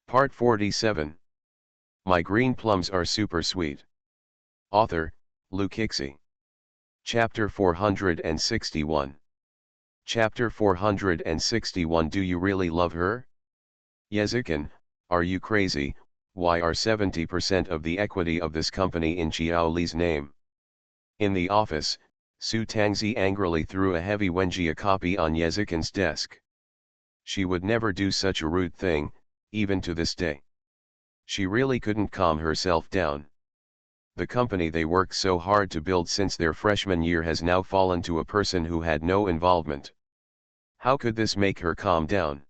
Part 47. My green plums are super sweet. Author, Luke Hixie. Chapter 461. Chapter 461. Do you really love her? Yezikin, are you crazy? Why are 70% of the equity of this company in Xiao Li's name? In the office, Su Tangzi angrily threw a heavy Wenjia copy on Yezikin's desk. She would never do such a rude thing, even to this day. She really couldn't calm herself down. The company they worked so hard to build since their freshman year has now fallen to a person who had no involvement. How could this make her calm down?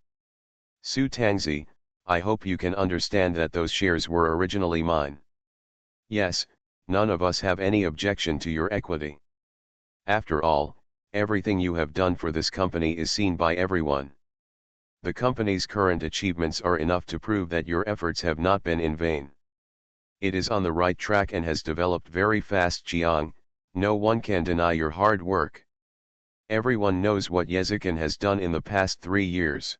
Su Tangzi, I hope you can understand that those shares were originally mine. Yes, none of us have any objection to your equity. After all, everything you have done for this company is seen by everyone. The company's current achievements are enough to prove that your efforts have not been in vain. It is on the right track and has developed very fast. Jiang, no one can deny your hard work. Everyone knows what Yezikin has done in the past 3 years.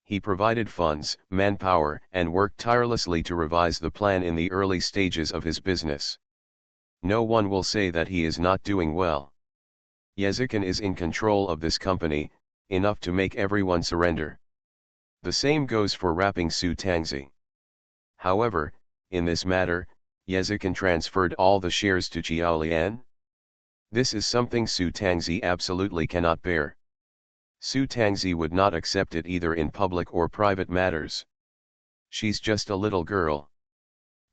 He provided funds, manpower, and worked tirelessly to revise the plan in the early stages of his business. No one will say that he is not doing well. Yezikin is in control of this company, enough to make everyone surrender. The same goes for rapping Su Tangzi. However, in this matter, Yezikin transferred all the shares to Jiaolian. This is something Su Tangzi absolutely cannot bear. Su Tangzi would not accept it either in public or private matters. She's just a little girl.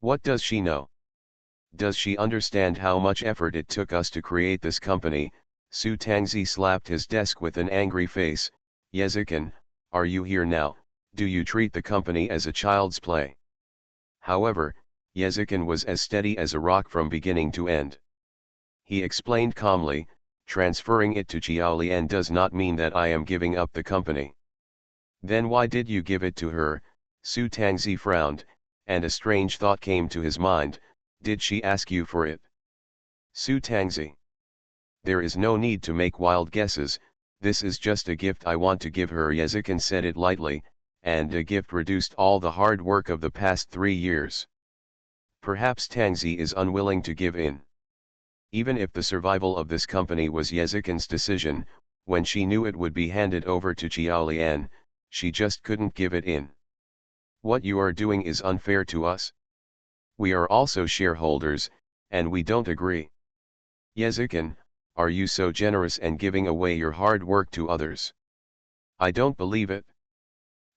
What does she know? Does she understand how much effort it took us to create this company? Su Tangzi slapped his desk with an angry face. Yezikin, are you here now? Do you treat the company as a child's play? However, Yezikin was as steady as a rock from beginning to end. He explained calmly, transferring it to Jiaolian does not mean that I am giving up the company. Then why did you give it to her? Su Tangzi frowned, and a strange thought came to his mind. Did she ask you for it? Su Tangzi. There is no need to make wild guesses, this is just a gift I want to give her. Yezikin said it lightly, and a gift reduced all the hard work of the past 3 years. Perhaps Tangzi is unwilling to give in. Even if the survival of this company was Yezikin's decision, when she knew it would be handed over to Jiaolian, she just couldn't give it in. What you are doing is unfair to us. We are also shareholders, and we don't agree. Yezikin, are you so generous and giving away your hard work to others? I don't believe it.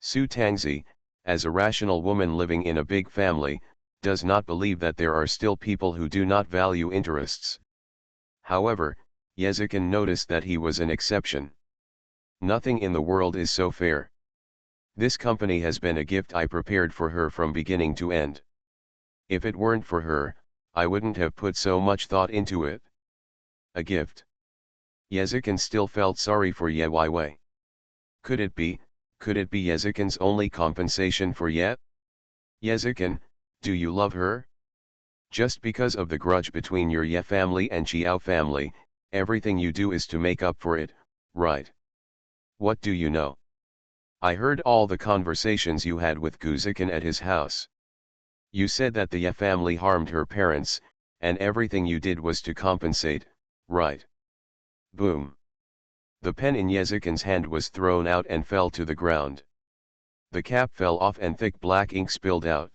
Su Tangzi, as a rational woman living in a big family, does not believe that there are still people who do not value interests. However, Yezikin noticed that he was an exception. Nothing in the world is so fair. This company has been a gift I prepared for her from beginning to end. If it weren't for her, I wouldn't have put so much thought into it. A gift. Yezikin still felt sorry for Ye Weiwei. Could it be Yezikin's only compensation for Ye? Yezikin, do you love her? Just because of the grudge between your Ye family and Xiao family, everything you do is to make up for it, right? What do you know? I heard all the conversations you had with Guzikin at his house. You said that the Ye family harmed her parents, and everything you did was to compensate, right? Boom. The pen in Yezikin's hand was thrown out and fell to the ground. The cap fell off and thick black ink spilled out.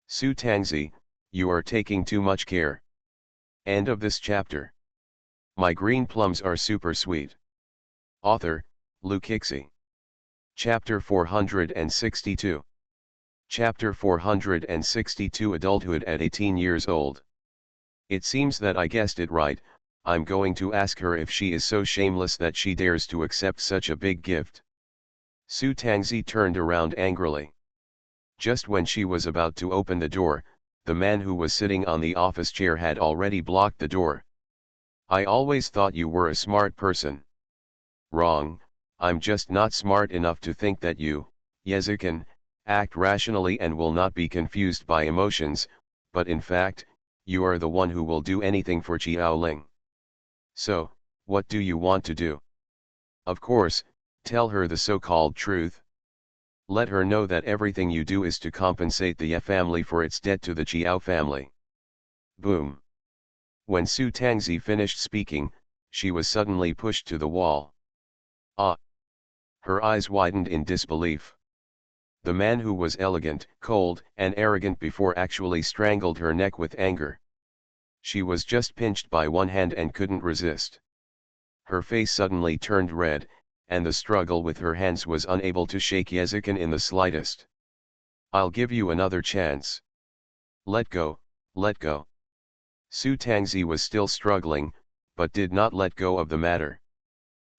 Su Tangzi, you are taking too much care. End of this chapter. My green plums are super sweet. Author, Luke Hixie. Chapter 462. Chapter 462. Adulthood at 18 years old. It seems that I guessed it right. I'm going to ask her if she is so shameless that she dares to accept such a big gift. Su Tangzi turned around angrily. Just when she was about to open the door, the man who was sitting on the office chair had already blocked the door. I always thought you were a smart person. Wrong, I'm just not smart enough to think that you, Yezikin, act rationally and will not be confused by emotions, but in fact, you are the one who will do anything for Xiaoling. So, what do you want to do? Of course, tell her the so-called truth. Let her know that everything you do is to compensate the Ye family for its debt to the Chiao family. Boom. When Su Tangzi finished speaking, she was suddenly pushed to the wall. Ah! Her eyes widened in disbelief. The man who was elegant, cold, and arrogant before actually strangled her neck with anger. She was just pinched by one hand and couldn't resist. Her face suddenly turned red, and the struggle with her hands was unable to shake Yezikin in the slightest. I'll give you another chance. Let go, let go. Su Tangzi was still struggling, but did not let go of the matter.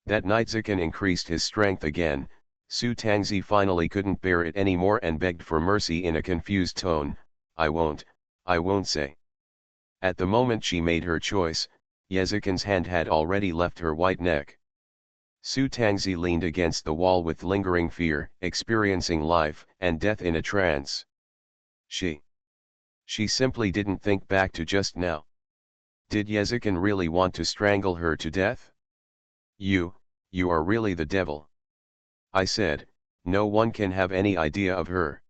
That night Zikin increased his strength again. Su Tangzi finally couldn't bear it anymore and begged for mercy in a confused tone. I won't say. At the moment she made her choice, Yezikin's hand had already left her white neck. Su Tangzi leaned against the wall with lingering fear, experiencing life and death in a trance. She simply didn't think back to just now. Did Yezikin really want to strangle her to death? You are really the devil. I said, no one can have any idea of her.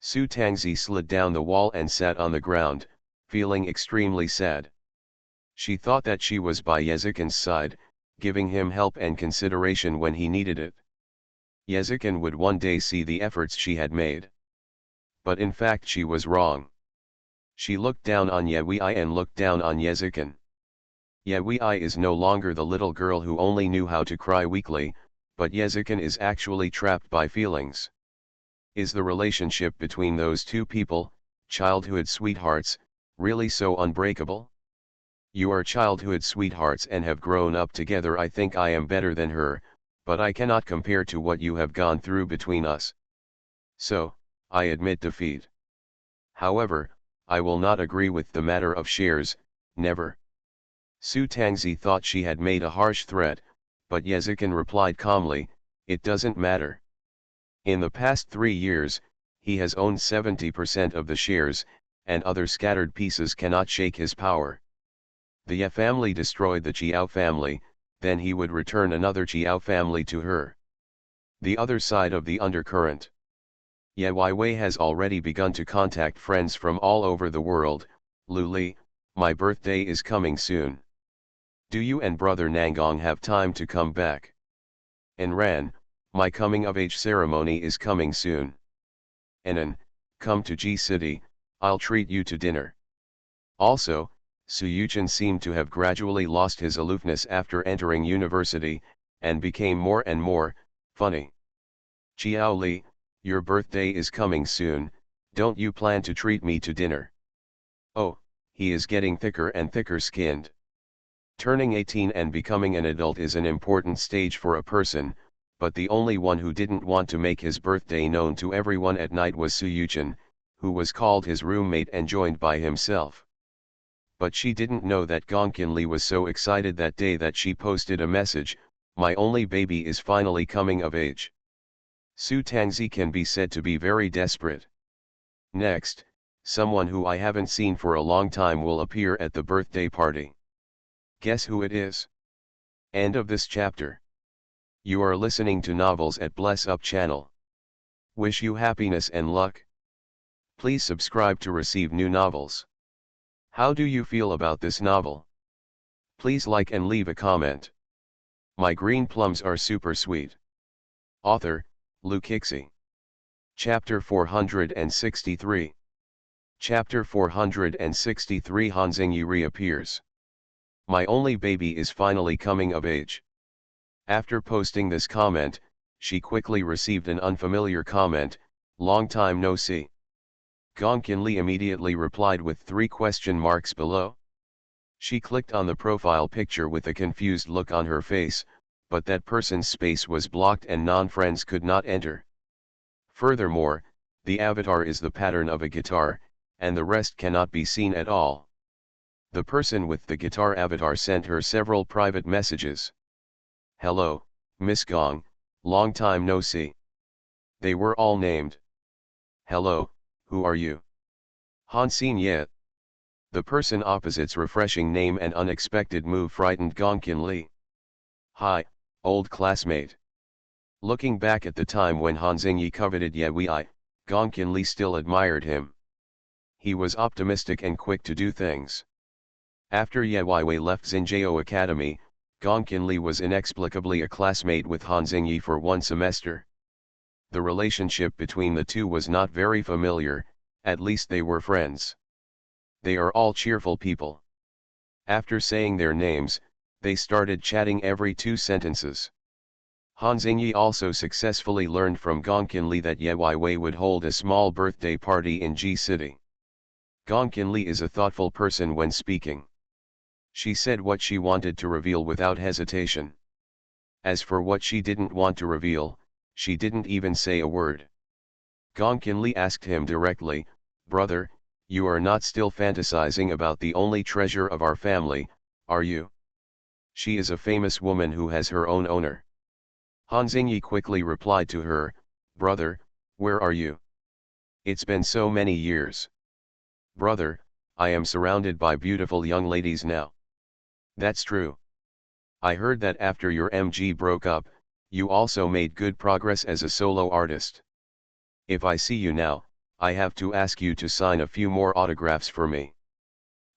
Su Tangzi slid down the wall and sat on the ground, feeling extremely sad. She thought that she was by Yezikin's side, giving him help and consideration when he needed it. Yezikin would one day see the efforts she had made. But in fact she was wrong. She looked down on Yewei and looked down on Yezikin. Yewei is no longer the little girl who only knew how to cry weakly, but Yezikin is actually trapped by feelings. Is the relationship between those two people, childhood sweethearts, really so unbreakable? You are childhood sweethearts and have grown up together. I think I am better than her, but I cannot compare to what you have gone through between us. So, I admit defeat. However, I will not agree with the matter of shares, never. Su Tangzi thought she had made a harsh threat, but Yezikin replied calmly, it doesn't matter. In the past 3 years, he has owned 70% of the shares, and other scattered pieces cannot shake his power. The Ye family destroyed the Chiao family, then he would return another Chiao family to her. The other side of the undercurrent. Ye Wei has already begun to contact friends from all over the world. Lu Li, my birthday is coming soon. Do you and brother Nangong have time to come back? And Ran, my coming of age ceremony is coming soon. Anan, come to G City, I'll treat you to dinner. Also, Su Yuchen seemed to have gradually lost his aloofness after entering university, and became more and more funny. Chiao Li, your birthday is coming soon, don't you plan to treat me to dinner? Oh, he is getting thicker and thicker skinned. Turning 18 and becoming an adult is an important stage for a person, but the only one who didn't want to make his birthday known to everyone at night was Su Yuchen, who was called his roommate and joined by himself. But she didn't know that Gongkin Li was so excited that day that she posted a message, my only baby is finally coming of age. Su Tangzi can be said to be very desperate. Next, someone who I haven't seen for a long time will appear at the birthday party. Guess who it is? End of this chapter. You are listening to Novels at Bless Up channel. Wish you happiness and luck. Please subscribe to receive new novels. How do you feel about this novel? Please like and leave a comment. My green plums are super sweet. Author, Lu Kixi. Chapter 463. Chapter 463 Hanxing Yu reappears. My only baby is finally coming of age. After posting this comment, she quickly received an unfamiliar comment, long time no see. Gongkin Li immediately replied with 3 question marks below. She clicked on the profile picture with a confused look on her face, but that person's space was blocked and non-friends could not enter. Furthermore, the avatar is the pattern of a guitar, and the rest cannot be seen at all. The person with the guitar avatar sent her several private messages. Hello, Miss Gong, long time no see. They were all named. Hello, who are you? Han seen yet? The person opposite's refreshing name and unexpected move frightened Gongkin Li. Hi, old classmate. Looking back at the time when Han Xingyi coveted Ye Wei, Gong Qinli still admired him. He was optimistic and quick to do things. After Ye Wei left Xinjiao Academy, Gong Qinli was inexplicably a classmate with Han Xingyi for one semester. The relationship between the two was not very familiar, at least they were friends. They are all cheerful people. After saying their names, they started chatting every 2 sentences. Han Xingyi also successfully learned from Gong Qinli that Ye Wei would hold a small birthday party in G City. Gong Qinli is a thoughtful person when speaking. She said what she wanted to reveal without hesitation. As for what she didn't want to reveal, she didn't even say a word. Gong Qinli asked him directly, "Brother, you are not still fantasizing about the only treasure of our family, are you? She is a famous woman who has her own owner." Han Xingyi quickly replied to her, "Brother, where are you? It's been so many years. Brother, I am surrounded by beautiful young ladies now." "That's true. I heard that after your MG broke up, you also made good progress as a solo artist. If I see you now, I have to ask you to sign a few more autographs for me.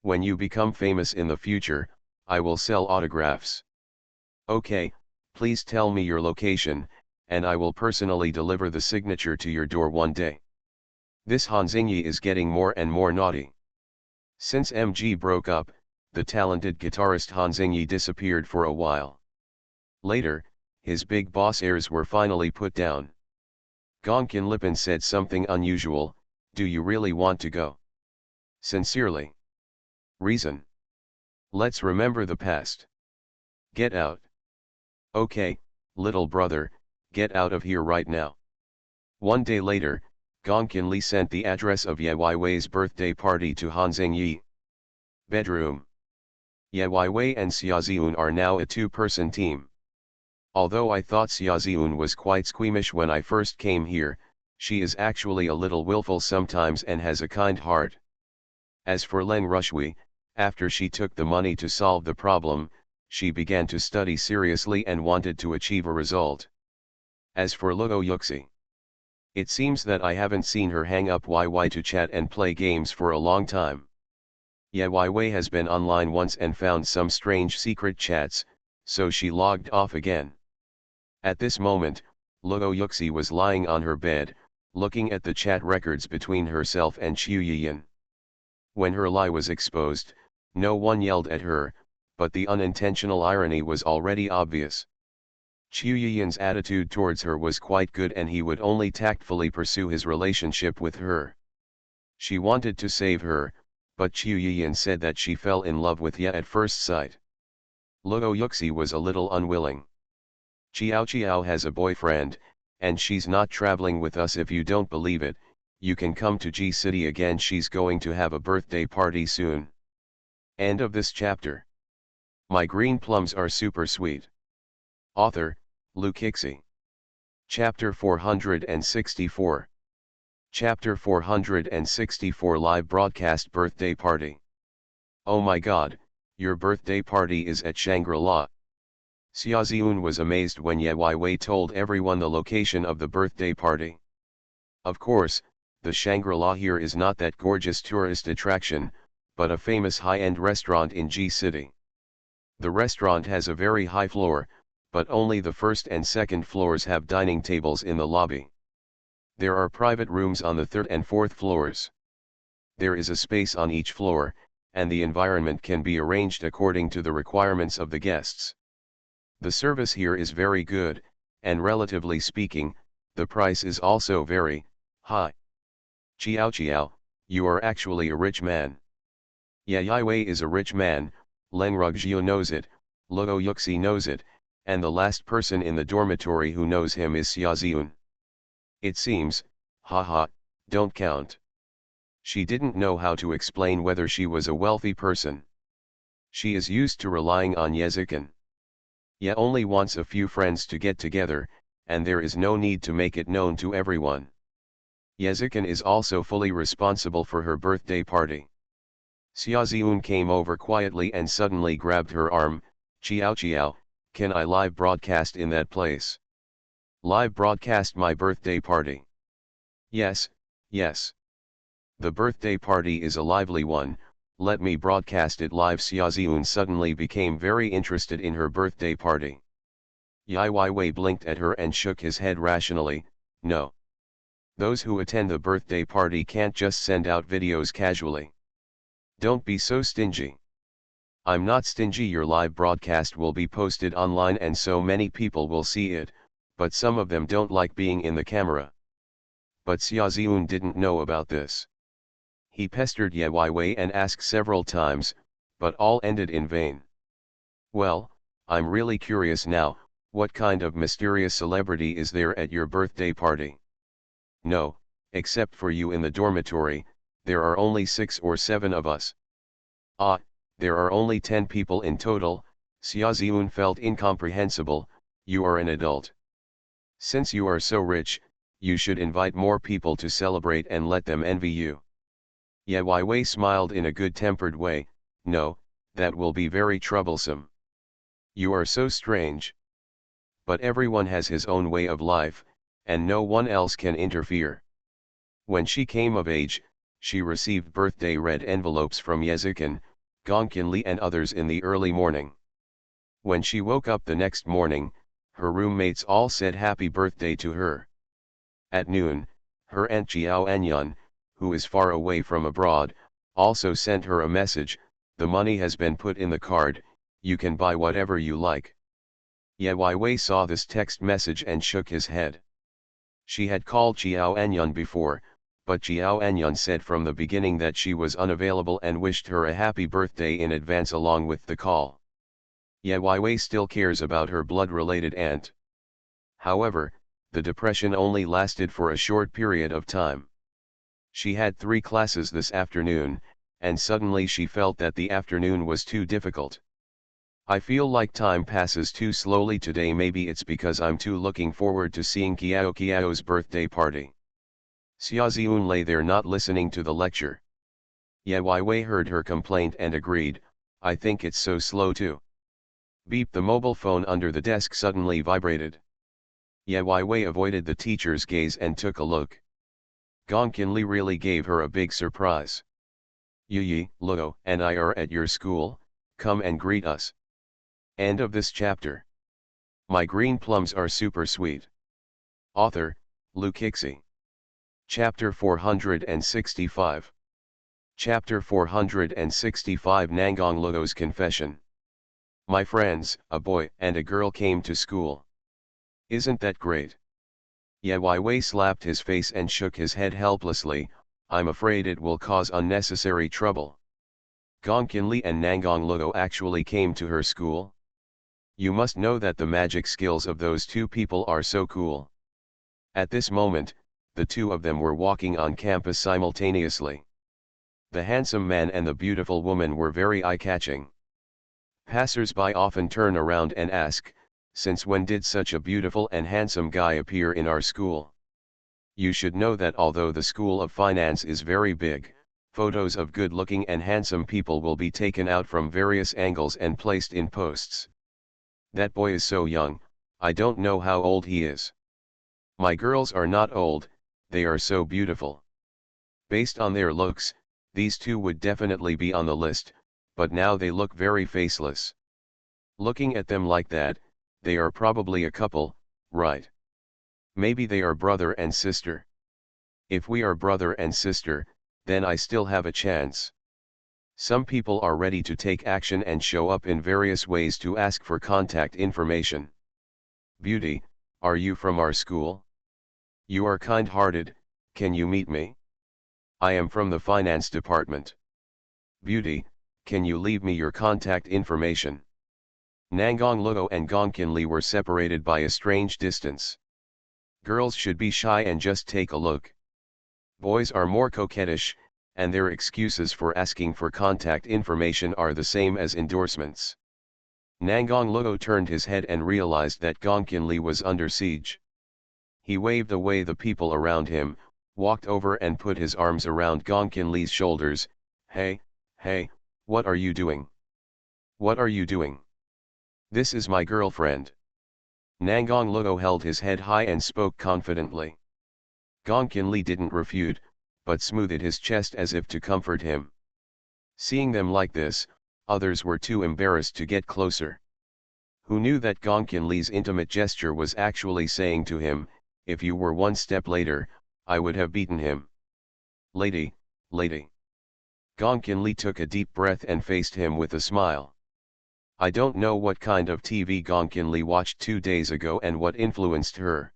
When you become famous in the future, I will sell autographs. Okay, please tell me your location, and I will personally deliver the signature to your door one day." This Han Xingyi is getting more and more naughty. Since MG broke up, the talented guitarist Han Xingyi disappeared for a while. Later, his big boss airs were finally put down. Gong Qinli said something unusual, "Do you really want to go? Sincerely. Reason? Let's remember the past. Get out." "Okay, little brother, get out of here right now." One day later, Gong Qinli sent the address of Ye Wei's birthday party to Han Xingyi. Bedroom. Ye Wei and Xiaoziun are now a 2-person team. Although I thought Xiaoziun was quite squeamish when I first came here, she is actually a little willful sometimes and has a kind heart. As for Leng Rushui, after she took the money to solve the problem, she began to study seriously and wanted to achieve a result. As for Luo Yuxi, it seems that I haven't seen her hang up YY to chat and play games for a long time. Ye Wei has been online once and found some strange secret chats, so she logged off again. At this moment, Luo Yuxi was lying on her bed, looking at the chat records between herself and Qiu Yiyan. When her lie was exposed, no one yelled at her, but the unintentional irony was already obvious. Qiu Yiyan's attitude towards her was quite good and he would only tactfully pursue his relationship with her. She wanted to save her, but Qiu Yiyan said that she fell in love with Ye at first sight. Luo Yuxi was a little unwilling. "Qiao has a boyfriend, and she's not traveling with us. If you don't believe it, you can come to G City again. She's going to have a birthday party soon." End of this chapter. My green plums are super sweet. Author, Lu Kixi. Chapter 464. Chapter 464 Live Broadcast Birthday Party. "Oh my god, your birthday party is at Shangri-La." Xiaoziun was amazed when Ye Wei told everyone the location of the birthday party. Of course, the Shangri-La here is not that gorgeous tourist attraction, but a famous high-end restaurant in G City. The restaurant has a very high floor, but only the first and second floors have dining tables in the lobby. There are private rooms on the third and fourth floors. There is a space on each floor, and the environment can be arranged according to the requirements of the guests. The service here is very good, and relatively speaking, the price is also very high. Qiao, you are actually a rich man. Ye Wei is a rich man, Leng Rugjiu knows it, Luo Yuxi knows it, and the last person in the dormitory who knows him is Xiaoziun. It seems, haha, don't count. She didn't know how to explain whether she was a wealthy person. She is used to relying on Yezikan. Ye only wants a few friends to get together, and there is no need to make it known to everyone. Yezikan is also fully responsible for her birthday party. Xiaoziun came over quietly and suddenly grabbed her arm. Qiao, can I live broadcast in that place? Live broadcast my birthday party. Yes, yes. The birthday party is a lively one, let me broadcast it live. Xiaoziun suddenly became very interested in her birthday party. Yi Weiwei blinked at her and shook his head rationally, no. Those who attend the birthday party can't just send out videos casually. Don't be so stingy. I'm not stingy. Your live broadcast will be posted online and so many people will see it, but some of them don't like being in the camera. But Xiaoziun didn't know about this. He pestered Ye Weiwei and asked several times, but all ended in vain. Well, I'm really curious now, what kind of mysterious celebrity is there at your birthday party? No, except for you in the dormitory, there are only 6 or 7 of us. Ah, there are only 10 people in total. Xiaoziun felt incomprehensible, you are an adult. Since you are so rich, you should invite more people to celebrate and let them envy you. Ye Weiwei smiled in a good-tempered way, no, that will be very troublesome. You are so strange. But everyone has his own way of life, and no one else can interfere. When she came of age, she received birthday red envelopes from Yezikin, Gongqinli and others in the early morning. When she woke up the next morning, her roommates all said happy birthday to her. At noon, her aunt Jiao Anyun, who is far away from abroad, also sent her a message, the money has been put in the card, you can buy whatever you like. Ye Weiwei saw this text message and shook his head. She had called Jiao Anyun before, but Jiao Anyun said from the beginning that she was unavailable and wished her a happy birthday in advance along with the call. Ye Weiwei still cares about her blood-related aunt. However, the depression only lasted for a short period of time. She had 3 classes this afternoon, and suddenly she felt that the afternoon was too difficult. I feel like time passes too slowly today. Maybe it's because I'm too looking forward to seeing Kiao's birthday party. Xiaoziun lay there not listening to the lecture. Ye Weiwei heard her complaint and agreed, I think it's so slow too. Beep. The mobile phone under the desk suddenly vibrated. Ye Weiwei avoided the teacher's gaze and took a look. Gongqinli really gave her a big surprise. Yi, Luo and I are at your school, come and greet us. End of this chapter. My green plums are super sweet. Author, Lu Kixi. Chapter 465. Chapter 465 Nangong Luo's Confession. My friends, a boy and a girl came to school. Isn't that great? Ye Weiwei slapped his face and shook his head helplessly, I'm afraid it will cause unnecessary trouble. Gongqinli and Nangong Luo actually came to her school. You must know that the magic skills of those 2 people are so cool. At this moment, the 2 of them were walking on campus simultaneously. The handsome man and the beautiful woman were very eye-catching. Passers-by often turn around and ask, since when did such a beautiful and handsome guy appear in our school? You should know that although the School of Finance is very big, photos of good-looking and handsome people will be taken out from various angles and placed in posts. That boy is so young, I don't know how old he is. My girls are not old, they are so beautiful. Based on their looks, these 2 would definitely be on the list, but now they look very faceless. Looking at them like that, they are probably a couple, right? Maybe they are brother and sister. If we are brother and sister, then I still have a chance. Some people are ready to take action and show up in various ways to ask for contact information. Beauty, are you from our school? You are kind-hearted, can you meet me? I am from the finance department. Beauty, can you leave me your contact information? Nangong Luo and Gongqinli were separated by a strange distance. Girls should be shy and just take a look. Boys are more coquettish, and their excuses for asking for contact information are the same as endorsements. Nangong Luo turned his head and realized that Gongqinli was under siege. He waved away the people around him, walked over and put his arms around Gongqinli's shoulders. Hey, what are you doing? What are you doing? This is my girlfriend. Nangong Luo held his head high and spoke confidently. Gong Qinli didn't refute, but smoothed his chest as if to comfort him. Seeing them like this, others were too embarrassed to get closer. Who knew that Gong Qinli's intimate gesture was actually saying to him, "If you were one step later, I would have beaten him." "Lady, lady." Gong Qinli took a deep breath and faced him with a smile. I don't know what kind of TV Gong Qinli watched 2 days ago and what influenced her.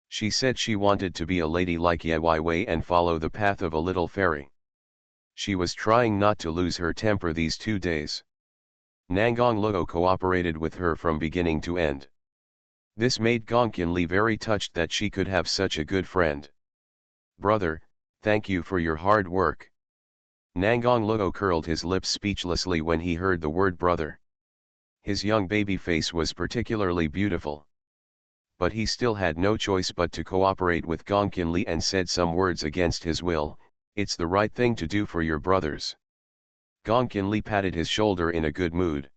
She said she wanted to be a lady like Ye Wei and follow the path of a little fairy. She was trying not to lose her temper these 2 days. Nangong Luo cooperated with her from beginning to end. This made Gong Qinli very touched that she could have such a good friend. "Brother, thank you for your hard work." Nangong Luo curled his lips speechlessly when he heard the word brother. His young baby face was particularly beautiful. But he still had no choice but to cooperate with Gong Qinli and said some words against his will. "It's the right thing to do for your brothers." Gong Qinli patted his shoulder in a good mood.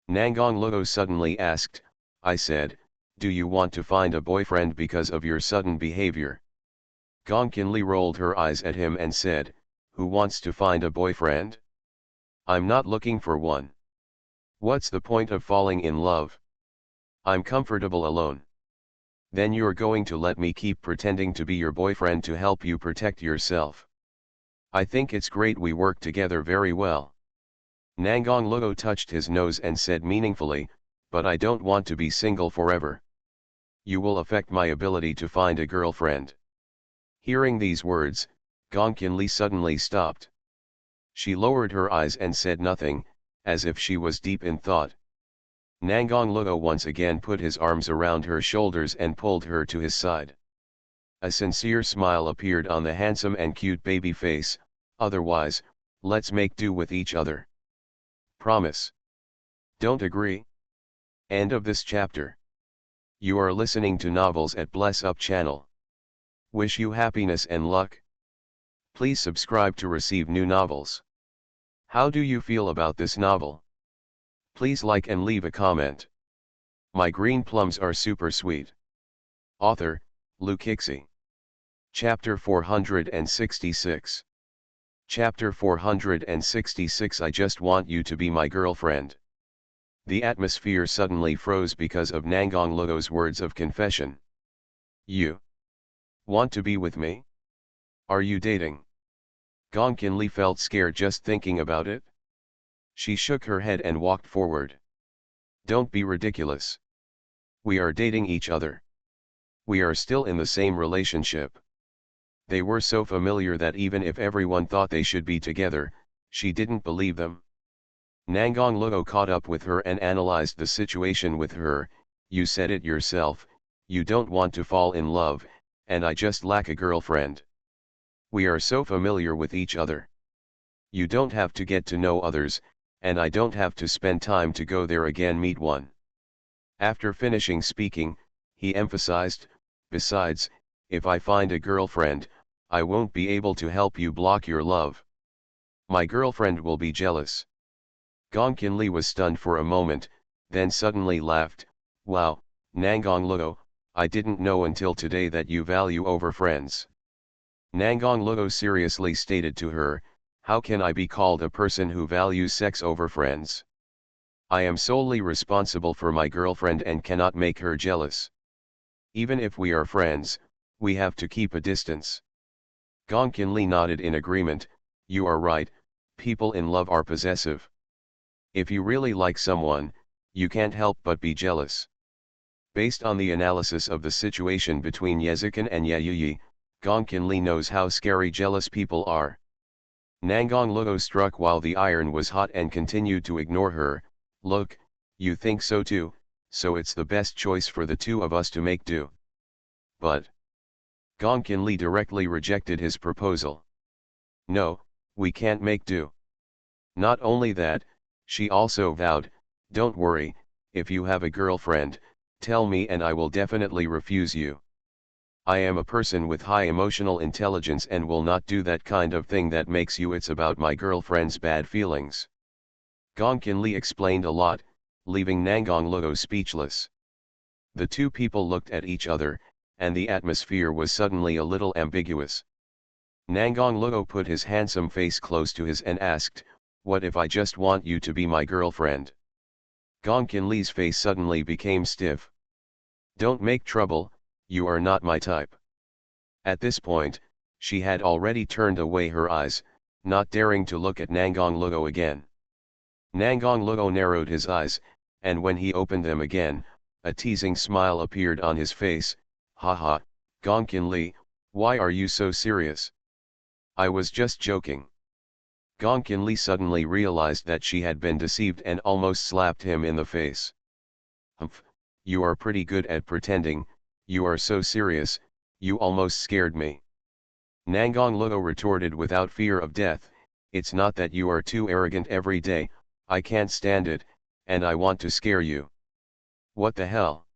Nangong Luo suddenly asked, "I said, do you want to find a boyfriend because of your sudden behavior?" Gong Qinli rolled her eyes at him and said, "Who wants to find a boyfriend? I'm not looking for one. What's the point of falling in love? I'm comfortable alone." "Then you're going to let me keep pretending to be your boyfriend to help you protect yourself? I think it's great we work together very well." Nangong Luo touched his nose and said meaningfully, "But I don't want to be single forever. You will affect my ability to find a girlfriend." Hearing these words, Gong Qinli suddenly stopped. She lowered her eyes and said nothing, as if she was deep in thought. Nangong Luo once again put his arms around her shoulders and pulled her to his side. A sincere smile appeared on the handsome and cute baby face. "Otherwise, let's make do with each other. Promise. Don't agree?" End of this chapter. You are listening to Novels at Bless Up channel. Wish you happiness and luck. Please subscribe to receive new novels. How do you feel about this novel? Please like and leave a comment. My green plums are super sweet. Author, Lu Kixi. Chapter 466. Chapter 466. I just want you to be my girlfriend. The atmosphere suddenly froze because of Nangong Luo's words of confession. "You want to be with me? Are you dating?" Gong Qinli felt scared just thinking about it. She shook her head and walked forward. "Don't be ridiculous. We are dating each other. We are still in the same relationship." They were so familiar that even if everyone thought they should be together, she didn't believe them. Nangong Luo caught up with her and analyzed the situation with her. "You said it yourself, you don't want to fall in love, and I just lack a girlfriend. We are so familiar with each other. You don't have to get to know others, and I don't have to spend time to go there again meet one." After finishing speaking, he emphasized, "Besides, if I find a girlfriend, I won't be able to help you block your love. My girlfriend will be jealous." Gong Qinli was stunned for a moment, then suddenly laughed. "Wow, Nangong Luo, I didn't know until today that you value over friends." Nangong Luo seriously stated to her, "How can I be called a person who values sex over friends? I am solely responsible for my girlfriend and cannot make her jealous. Even if we are friends, we have to keep a distance." Gong Qinli nodded in agreement. "You are right, people in love are possessive. If you really like someone, you can't help but be jealous." Based on the analysis of the situation between Yezikin and Ye, Gong Qinli knows how scary jealous people are. Nangong Luo struck while the iron was hot and continued to ignore her. "Look, you think so too, so it's the best choice for the two of us to make do." But Gong Qinli directly rejected his proposal. "No, we can't make do." Not only that, she also vowed, "Don't worry, if you have a girlfriend, tell me and I will definitely refuse you. I am a person with high emotional intelligence and will not do that kind of thing that makes you. It's about my girlfriend's bad feelings." Gong Qinli explained a lot, leaving Nangong Luo speechless. The two people looked at each other, and the atmosphere was suddenly a little ambiguous. Nangong Luo put his handsome face close to his and asked, "What if I just want you to be my girlfriend?" Gong Qinli's face suddenly became stiff. "Don't make trouble, you are not my type." At this point, she had already turned away her eyes, not daring to look at Nangong Luo again. Nangong Luo narrowed his eyes, and when he opened them again, a teasing smile appeared on his face. "Haha, Gong Qinli, why are you so serious? I was just joking." Gong Qinli suddenly realized that she had been deceived and almost slapped him in the face. "Humph, you are pretty good at pretending, you are so serious, you almost scared me." Nangong Luo retorted without fear of death, "It's not that you are too arrogant every day, I can't stand it, and I want to scare you." "What the hell?"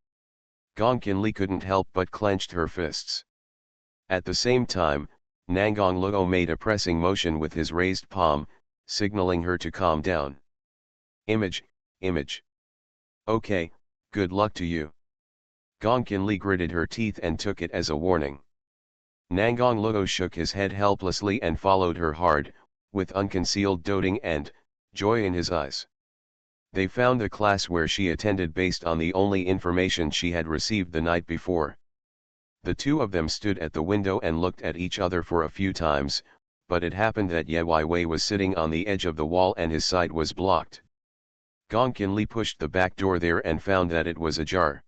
Gong Qinli couldn't help but clenched her fists. At the same time, Nangong Luo made a pressing motion with his raised palm, signaling her to calm down. Image. "Okay, good luck to you." Gong Qinli gritted her teeth and took it as a warning. Nangong Luo shook his head helplessly and followed her hard, with unconcealed doting and joy in his eyes. They found the class where she attended based on the only information she had received the night before. The two of them stood at the window and looked at each other for a few times, but it happened that Ye Wei was sitting on the edge of the wall and his sight was blocked. Gong Qinli pushed the back door there and found that it was ajar.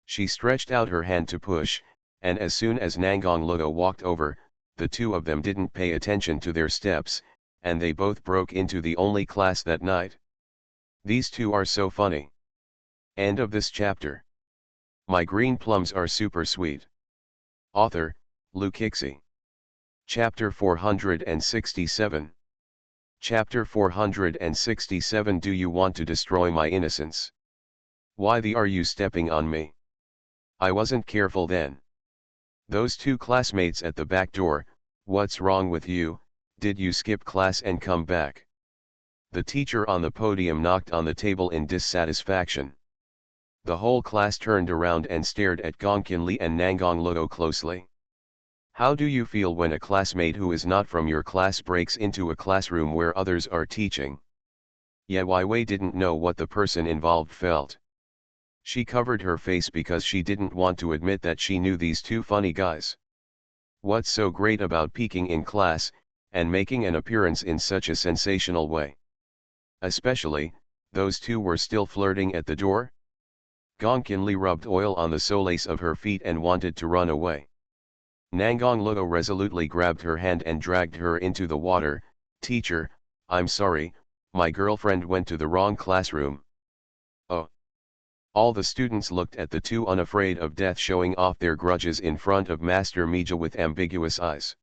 She stretched out her hand to push, and as soon as Nangong Luo walked over, the two of them didn't pay attention to their steps, and they both broke into the only class that night. These two are so funny. End of this chapter. My green plums are super sweet. Author, Luke Hixie. Chapter 467. Chapter 467. Do you want to destroy my innocence? Why are you stepping on me? I wasn't careful then. Those two classmates at the back door, what's wrong with you, did you skip class and come back? The teacher on the podium knocked on the table in dissatisfaction. The whole class turned around and stared at Gong Qinli and Nangong Luo closely. How do you feel when a classmate who is not from your class breaks into a classroom where others are teaching? Ye Wei didn't know what the person involved felt. She covered her face because she didn't want to admit that she knew these two funny guys. What's so great about peeking in class, and making an appearance in such a sensational way? Especially, those two were still flirting at the door? Gong Qinli rubbed oil on the soles of her feet and wanted to run away. Nangong Luo resolutely grabbed her hand and dragged her into the water. "Teacher, I'm sorry, my girlfriend went to the wrong classroom." "Oh." All the students looked at the two, unafraid of death, showing off their grudges in front of Master Mija with ambiguous eyes.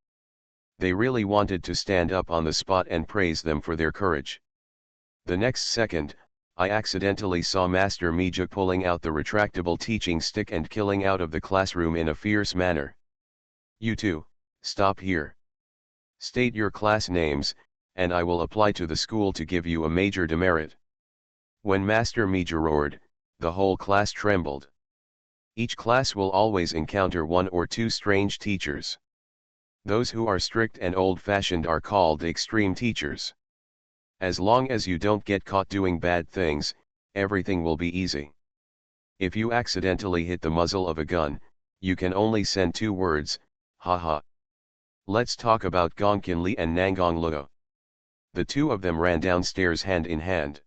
They really wanted to stand up on the spot and praise them for their courage. The next second, I accidentally saw Master Mija pulling out the retractable teaching stick and killing out of the classroom in a fierce manner. "You two, stop here. State your class names, and I will apply to the school to give you a major demerit." When Master Mija roared, the whole class trembled. Each class will always encounter one or two strange teachers. Those who are strict and old-fashioned are called extreme teachers. As long as you don't get caught doing bad things, everything will be easy. If you accidentally hit the muzzle of a gun, you can only send two words, haha. Let's talk about Gong Qinli and Nangong Luo. The two of them ran downstairs hand in hand.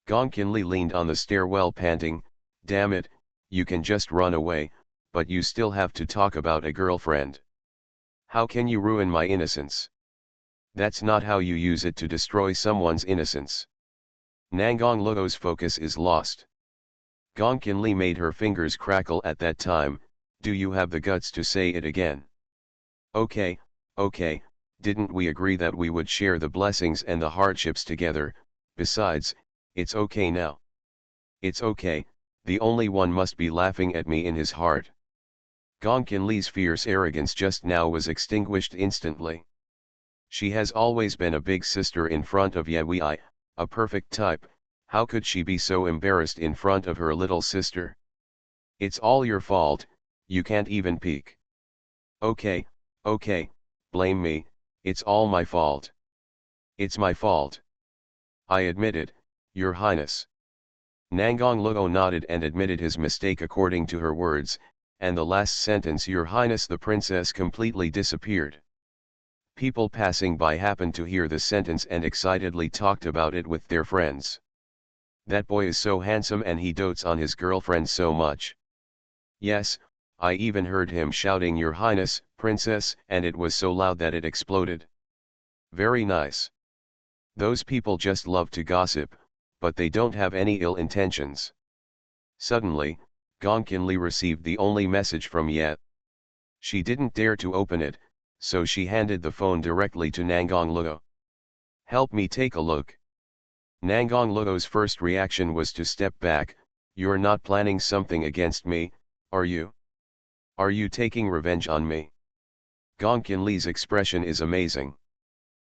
Gong Qinli leaned on the stairwell panting, "Damn it, you can just run away, but you still have to talk about a girlfriend. How can you ruin my innocence? That's not how you use it to destroy someone's innocence." Nangong Luo's focus is lost. Gong Qinli made her fingers crackle at that time. "Do you have the guts to say it again?" Okay, didn't we agree that we would share the blessings and the hardships together? Besides, it's okay now. It's okay, the only one must be laughing at me in his heart. Gong Qinli's fierce arrogance just now was extinguished instantly. She has always been a big sister in front of Ye Wei, a perfect type. How could she be so embarrassed in front of her little sister? It's all your fault, you can't even peek. Okay, okay, blame me, it's all my fault. It's my fault. I admit it, Your Highness. Nangong Luo nodded and admitted his mistake according to her words, and the last sentence Your Highness the princess completely disappeared. People passing by happened to hear the sentence and excitedly talked about it with their friends. That boy is so handsome and he dotes on his girlfriend so much. Yes, I even heard him shouting Your Highness, Princess, and it was so loud that it exploded. Very nice. Those people just love to gossip, but they don't have any ill intentions. Suddenly, Gong Qinli received the only message from Ye. She didn't dare to open it, so she handed the phone directly to Nangong Luo. Help me take a look. Nangong Luo's first reaction was to step back. You're not planning something against me, are you? Are you taking revenge on me? Gong Qinli's expression is amazing.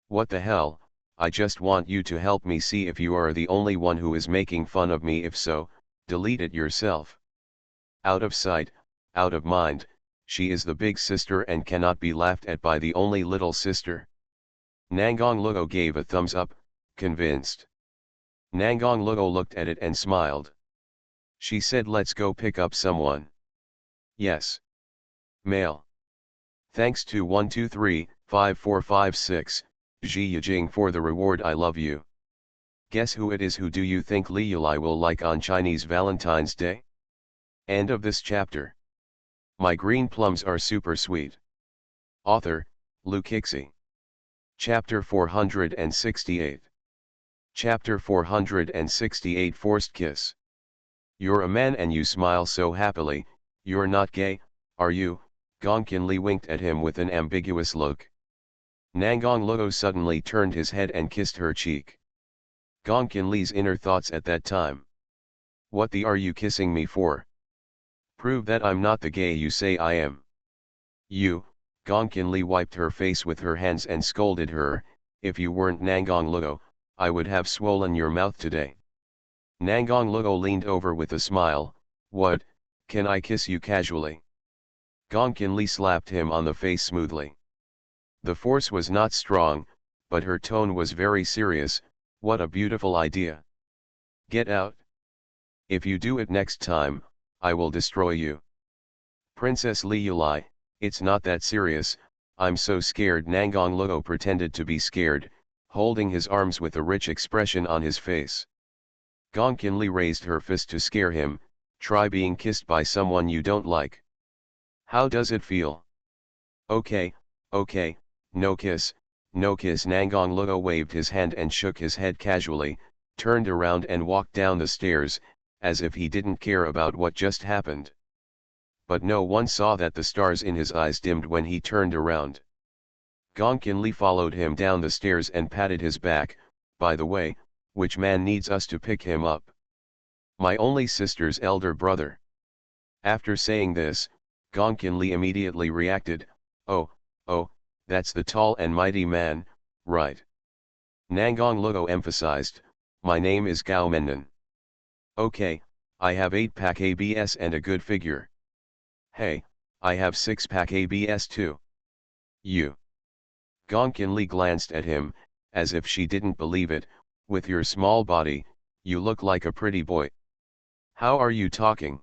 What the hell, I just want you to help me see if you are the only one who is making fun of me. If so, delete it yourself. Out of sight, out of mind, she is the big sister and cannot be laughed at by the only little sister. Nangong Luo gave a thumbs up, convinced. Nangong Luo looked at it and smiled. She said, let's go pick up someone. Yes. Male. Thanks to 1235456, Ji Yijing for the reward. I love you. Guess who it is? Who do you think Li Yulai will like on Chinese Valentine's Day? End of this chapter. My green plums are super sweet. Author, Lu Kixi. Chapter 468. Chapter 468 Forced Kiss. You're a man and you smile so happily, you're not gay, are you? Gong Qinli winked at him with an ambiguous look. Nangong Luo suddenly turned his head and kissed her cheek. Gong Qinli's inner thoughts at that time. What the are you kissing me for? Prove that I'm not the gay you say I am. You, Gong Qinli wiped her face with her hands and scolded her, if you weren't Nangong Luo, I would have swollen your mouth today. Nangong Luo leaned over with a smile, what, can I kiss you casually? Gong Qinli slapped him on the face smoothly. The force was not strong, but her tone was very serious. What a beautiful idea. Get out. If you do it next time, I will destroy you. Princess Li Yulai, it's not that serious, I'm so scared. Nangong Luo pretended to be scared, holding his arms with a rich expression on his face. Gong Qinli raised her fist to scare him, try being kissed by someone you don't like. How does it feel? Okay, okay, no kiss, no kiss. Nangong Luo waved his hand and shook his head casually, turned around and walked down the stairs, as if he didn't care about what just happened. But no one saw that the stars in his eyes dimmed when he turned around. Gong Qinli followed him down the stairs and patted his back. By the way, which man needs us to pick him up? My only sister's elder brother. After saying this, Gong Qinli immediately reacted, oh, that's the tall and mighty man, right? Nangong Luo emphasized, my name is Gao Mennan. Okay, I have 8-pack ABS and a good figure. Hey, I have 6-pack ABS too. You. Gong Qinli glanced at him, as if she didn't believe it, with your small body, you look like a pretty boy. How are you talking?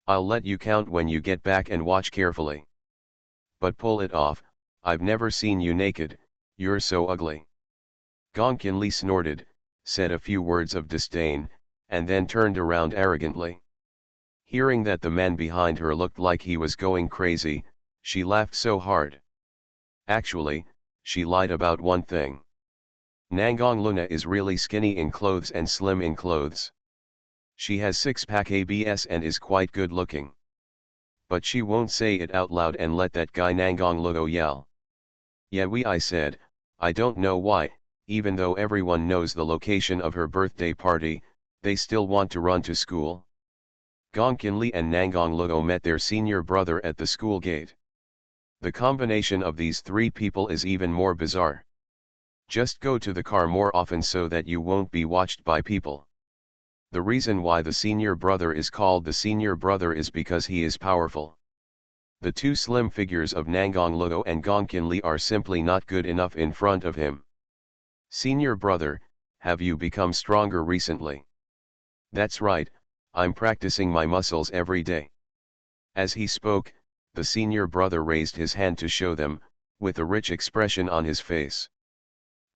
I'll let you count when you get back and watch carefully. But pull it off, I've never seen you naked, you're so ugly. Gong Qinli snorted, said a few words of disdain, and then turned around arrogantly. Hearing that the man behind her looked like he was going crazy, she laughed so hard. Actually, she lied about one thing. Nangong Luna is really skinny in clothes and slim in clothes. She has 6-pack ABS and is quite good looking. But she won't say it out loud and let that guy Nangong Luo yell. Yeah, I said, I don't know why, even though everyone knows the location of her birthday party, they still want to run to school. Gong Qinli and Nangong Luo met their senior brother at the school gate. The combination of these three people is even more bizarre. Just go to the car more often so that you won't be watched by people. The reason why the senior brother is called the senior brother is because he is powerful. The two slim figures of Nangong Luo and Gongqin are simply not good enough in front of him. Senior brother, have you become stronger recently? That's right, I'm practicing my muscles every day. As he spoke, the senior brother raised his hand to show them, with a rich expression on his face.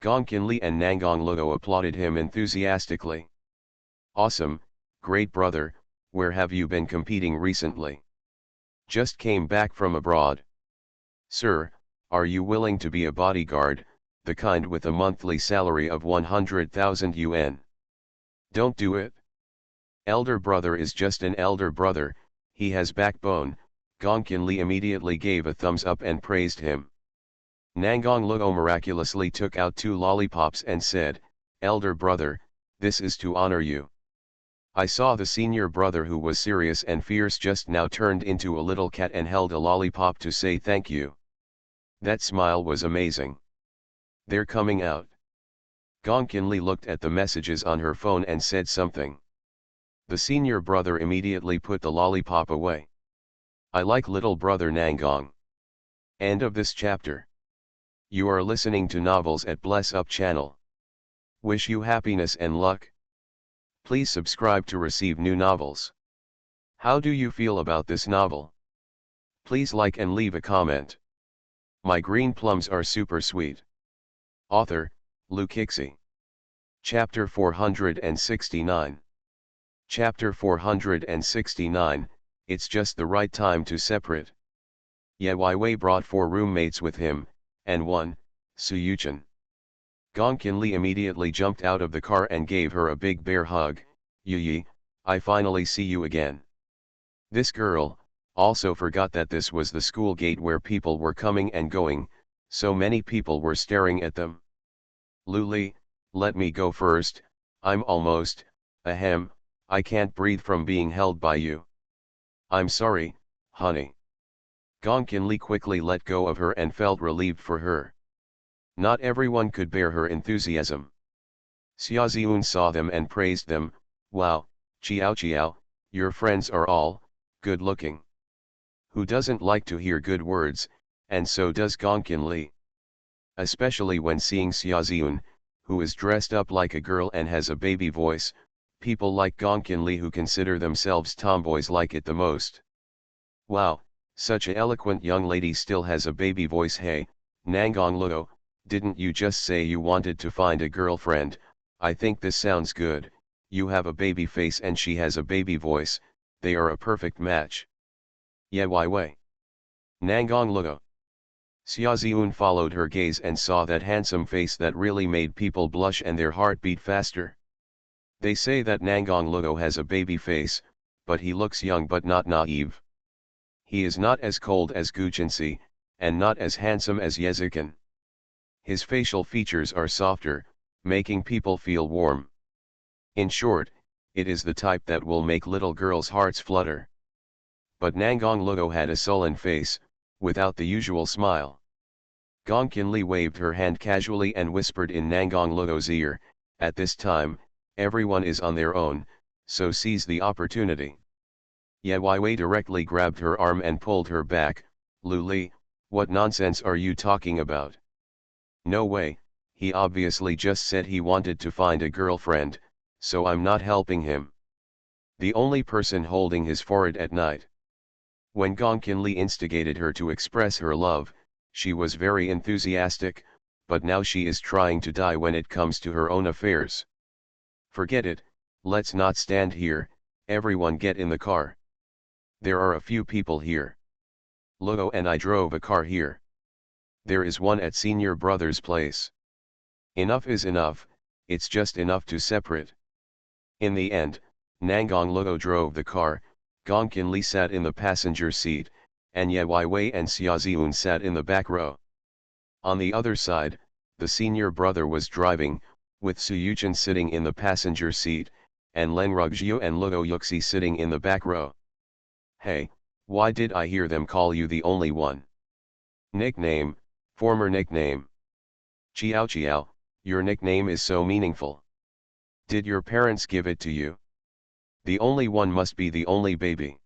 Gongqin and Nangong Luo applauded him enthusiastically. Awesome, great brother, where have you been competing recently? Just came back from abroad. Sir, are you willing to be a bodyguard, the kind with a monthly salary of 100,000 yuan? Don't do it. Elder brother is just an elder brother, he has backbone. Gongqin immediately gave a thumbs up and praised him. Nangong Luo miraculously took out 2 lollipops and said, Elder brother, this is to honor you. I saw the senior brother who was serious and fierce just now turned into a little cat and held a lollipop to say thank you. That smile was amazing. They're coming out. Gongqin looked at the messages on her phone and said something. The senior brother immediately put the lollipop away. I like little brother Nangong. End of this chapter. You are listening to Novels at Bless Up channel. Wish you happiness and luck. Please subscribe to receive new novels. How do you feel about this novel? Please like and leave a comment. My green plums are super sweet. Author, Lukixi. Chapter 469. Chapter 469, It's just the right time to separate. Ye Wei brought 4 roommates with him, and one, Suyuchen. Gongqin immediately jumped out of the car and gave her a big bear hug. Yi, I finally see you again. This girl also forgot that this was the school gate where people were coming and going, so many people were staring at them. Luli, let me go first, I'm almost, I can't breathe from being held by you. I'm sorry, honey. Gongqin quickly let go of her and felt relieved for her. Not everyone could bear her enthusiasm. Xiaoziun saw them and praised them. Wow, Chiao, your friends are all good looking. Who doesn't like to hear good words, and so does Gongqin. Especially when seeing Xiaoziun, who is dressed up like a girl and has a baby voice, people like Gongqin who consider themselves tomboys like it the most. Wow, such a eloquent young lady still has a baby voice. Hey, Nangong Luo, didn't you just say you wanted to find a girlfriend? I think this sounds good. You have a baby face and she has a baby voice, they are a perfect match. Ye Wei. Nangong Luo. Xiaoziun followed her gaze and saw that handsome face that really made people blush and their heart beat faster. They say that Nangong Luo has a baby face, but he looks young but not naive. He is not as cold as Guchensi, and not as handsome as Yezikin. His facial features are softer, making people feel warm. In short, it is the type that will make little girls' hearts flutter. But Nangong Luo had a sullen face, without the usual smile. Gongqin waved her hand casually and whispered in Nangong Luo's ear, at this time, everyone is on their own, so seize the opportunity. Ye Wei directly grabbed her arm and pulled her back. Luli, what nonsense are you talking about? No way, he obviously just said he wanted to find a girlfriend, so I'm not helping him. The only person holding his forehead at night. When Gongqin instigated her to express her love, she was very enthusiastic, but now she is trying to die when it comes to her own affairs. Forget it, let's not stand here, everyone get in the car. There are a few people here. Luo and I drove a car here. There is one at senior brother's place. Enough is enough, it's just enough to separate. In the end, Nangong Luo drove the car, Gongqin sat in the passenger seat, and Ye Wei and Xiaoziun sat in the back row. On the other side, the senior brother was driving, with Suyuchen sitting in the passenger seat, and Leng Rugjiu and Luo Yuxi sitting in the back row. Hey, why did I hear them call you the only one? Nickname, former nickname. Chiao, your nickname is so meaningful. Did your parents give it to you? The only one must be the only baby.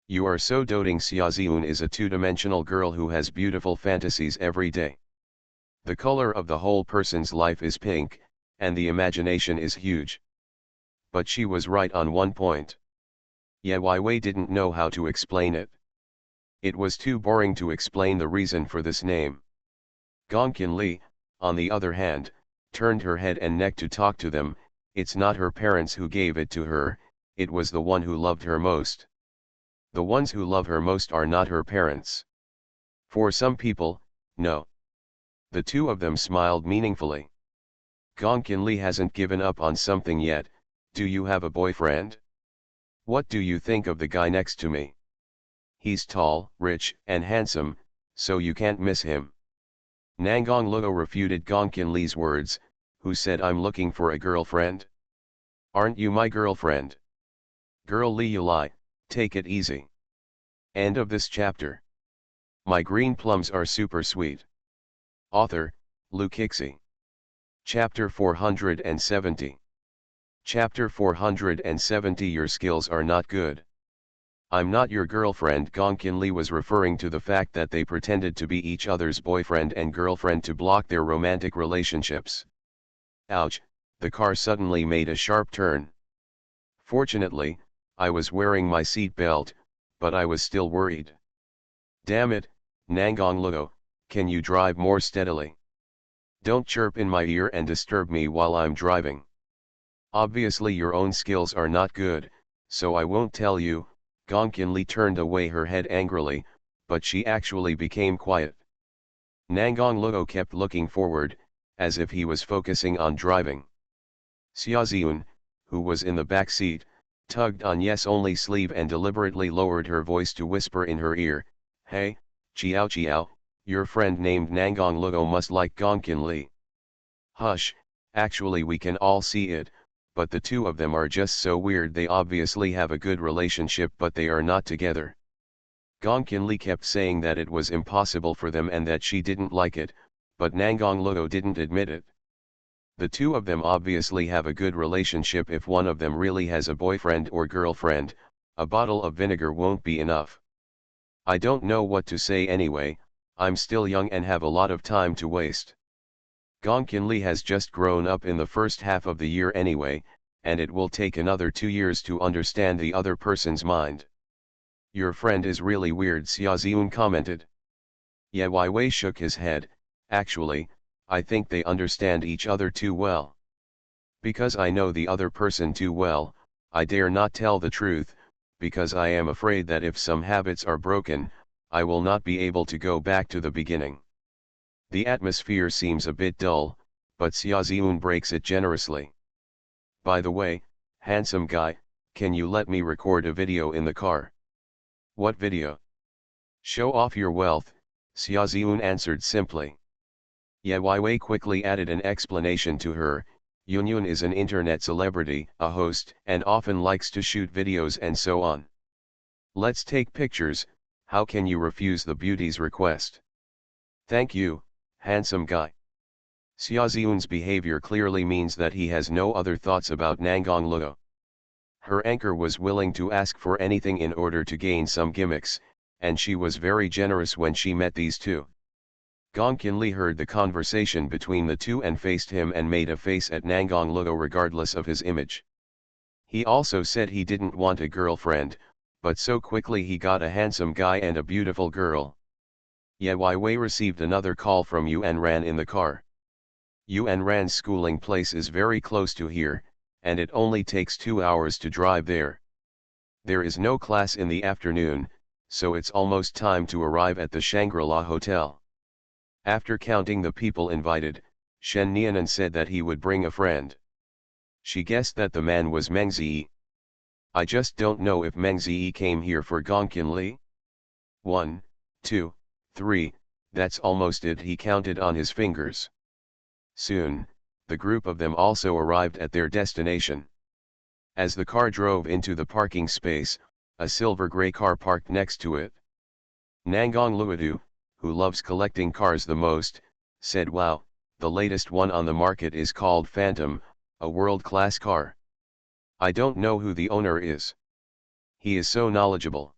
You are so doting. Xiaoziun is a two-dimensional girl who has beautiful fantasies every day. The color of the whole person's life is pink, and the imagination is huge. But she was right on one point. Ye Wei didn't know how to explain it. It was too boring to explain the reason for this name. Gongqin Li, on the other hand, turned her head and neck to talk to them. It's not her parents who gave it to her, it was the one who loved her most. The ones who love her most are not her parents. For some people, no. The two of them smiled meaningfully. Gongqin Li hasn't given up on something yet. Do you have a boyfriend? What do you think of the guy next to me? He's tall, rich, and handsome, so you can't miss him. Nangong Luo refuted Gongqin Li's words, who said I'm looking for a girlfriend? Aren't you my girlfriend? Girl Li, you lie, take it easy. End of this chapter. My green plums are super sweet. Author, Lu Kixi. Chapter 470. Chapter 470. Your skills are not good. I'm not your girlfriend. Gongqin Li was referring to the fact that they pretended to be each other's boyfriend and girlfriend to block their romantic relationships. Ouch, the car suddenly made a sharp turn. Fortunately, I was wearing my seat belt, but I was still worried. Damn it, Nangong Luo, can you drive more steadily? Don't chirp in my ear and disturb me while I'm driving. Obviously your own skills are not good, so I won't tell you. Gongqin Li turned away her head angrily, but she actually became quiet. Nangong Luo kept looking forward, as if he was focusing on driving. Xiaoziun, who was in the back seat, tugged on Yes only sleeve and deliberately lowered her voice to whisper in her ear, "Hey, Chiao Chiao, your friend named Nangong Luo must like Gongqin Li." "Hush, actually we can all see it, but the two of them are just so weird. They obviously have a good relationship but they are not together." Gongqin Li kept saying that it was impossible for them and that she didn't like it, but Nangong Luo didn't admit it. The two of them obviously have a good relationship. If one of them really has a boyfriend or girlfriend, a bottle of vinegar won't be enough. I don't know what to say anyway, I'm still young and have a lot of time to waste. Gongqin Li has just grown up in the first half of the year anyway, and it will take another 2 years to understand the other person's mind. Your friend is really weird, Xiaoziun commented. Ye Wei shook his head. Actually, I think they understand each other too well. Because I know the other person too well, I dare not tell the truth, because I am afraid that if some habits are broken, I will not be able to go back to the beginning. The atmosphere seems a bit dull, but Xiaoziun breaks it generously. By the way, handsome guy, can you let me record a video in the car? What video? Show off your wealth, Xiaoziun answered simply. Ye Wei quickly added an explanation to her. Yunyun is an internet celebrity, a host, and often likes to shoot videos and so on. Let's take pictures. How can you refuse the beauty's request? Thank you, handsome guy. Xiaoziun's behavior clearly means that he has no other thoughts about Nangong Luo. Her anchor was willing to ask for anything in order to gain some gimmicks, and she was very generous when she met these two. Gongqin Li heard the conversation between the two and faced him and made a face at Nangong Luo regardless of his image. He also said he didn't want a girlfriend, but so quickly he got a handsome guy and a beautiful girl. Ye Wei received another call from Yuan Ran in the car. Yuan Ran's schooling place is very close to here, and it only takes 2 hours to drive there. There is no class in the afternoon, so it's almost time to arrive at the Shangri-La Hotel. After counting the people invited, Shen Nianan said that he would bring a friend. She guessed that the man was Meng Ziyi. I just don't know if Meng Ziyi came here for Gongqin Li. 1, 2, 3, that's almost it, he counted on his fingers. Soon, the group of them also arrived at their destination. As the car drove into the parking space, a silver-gray car parked next to it. Nangong Luodu, who loves collecting cars the most, said, "Wow, the latest one on the market is called Phantom, a world-class car." I don't know who the owner is. He is so knowledgeable.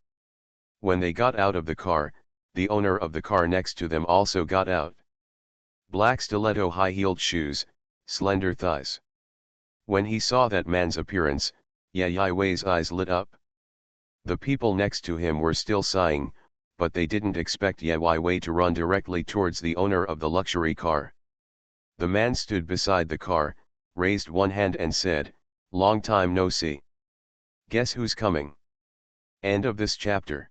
When they got out of the car, the owner of the car next to them also got out. Black stiletto high-heeled shoes, slender thighs. When he saw that man's appearance, Ye Wei's eyes lit up. The people next to him were still sighing, but they didn't expect Ye Wei to run directly towards the owner of the luxury car. The man stood beside the car, raised one hand and said, "Long time no see. Guess who's coming?" End of this chapter.